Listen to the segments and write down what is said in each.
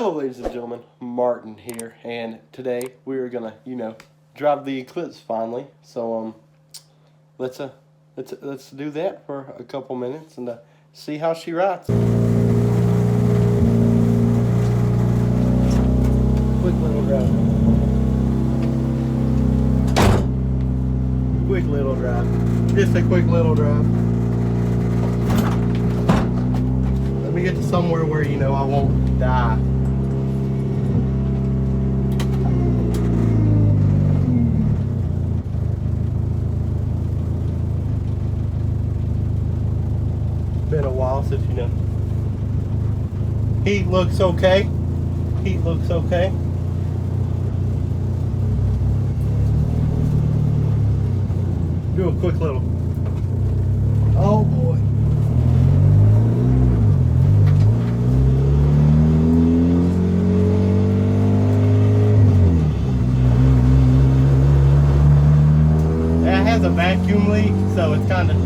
Hello ladies and gentlemen, Martin here, and today we are gonna, drive the Eclipse finally. So let's do that for a couple minutes and see how she rides. Quick little drive. Quick little drive. Just a quick little drive. Let me get to somewhere where I won't die. Been a while since heat looks okay. Heat looks okay. Do a quick little. Oh boy. It has a vacuum leak, so it's kind of.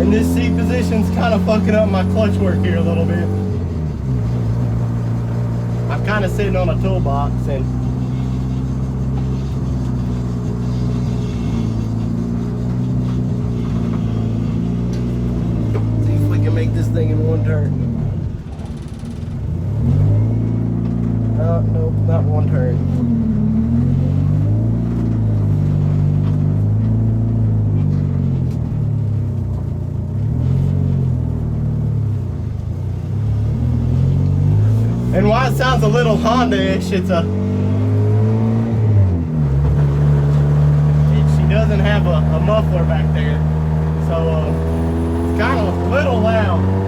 And this seat position's kind of fucking up my clutch work here a little bit. I'm kind of sitting on a toolbox and see if we can make this thing in one turn. Nope, not one turn. And why it sounds a little Honda-ish, she doesn't have a muffler back there, so it's kind of a little loud.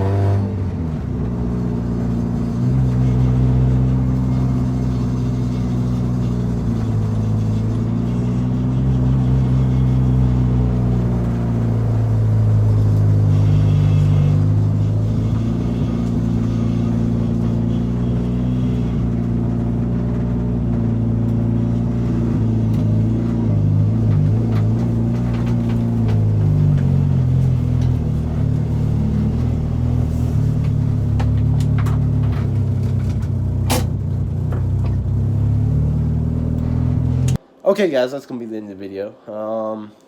Okay guys, that's going to be the end of the video.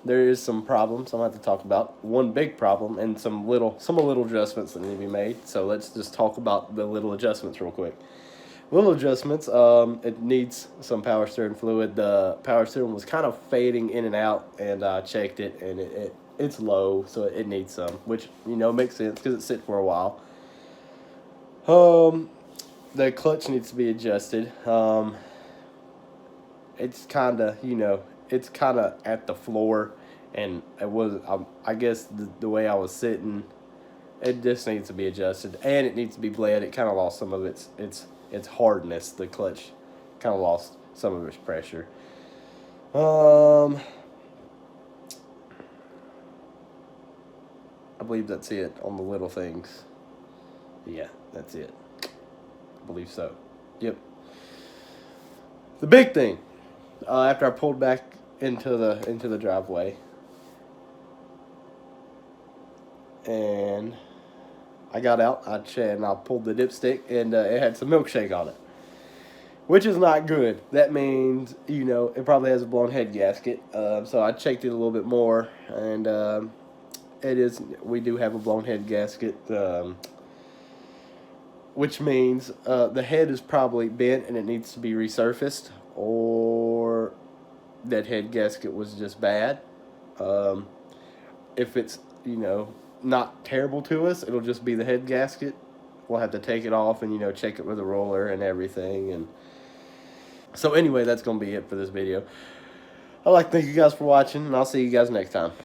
There is some problems I'm going to have to talk about. One big problem and some little adjustments that need to be made. So let's just talk about the little adjustments real quick. Little adjustments, it needs some power steering fluid. The power steering was kind of fading in and out, and I checked it, and it's low, so it needs some, which, makes sense because it's sit for a while. The clutch needs to be adjusted. It's kind of, it's kind of at the floor, and it was, I guess the way I was sitting, it just needs to be adjusted, and it needs to be bled. It kind of lost some of its hardness. The clutch kind of lost some of its pressure. I believe that's it on the little things. Yeah, that's it. I believe so. Yep. The big thing. After I pulled back into the driveway, and I got out, I pulled the dipstick, and it had some milkshake on it, which is not good. That means it probably has a blown head gasket. So I checked it a little bit more, and we do have a blown head gasket, which means the head is probably bent and it needs to be resurfaced, or that head gasket was just bad. If it's, not terrible to us, it'll just be the head gasket. We'll have to take it off and, check it with a roller and everything. And so anyway, that's going to be it for this video. I'd like to thank you guys for watching, and I'll see you guys next time.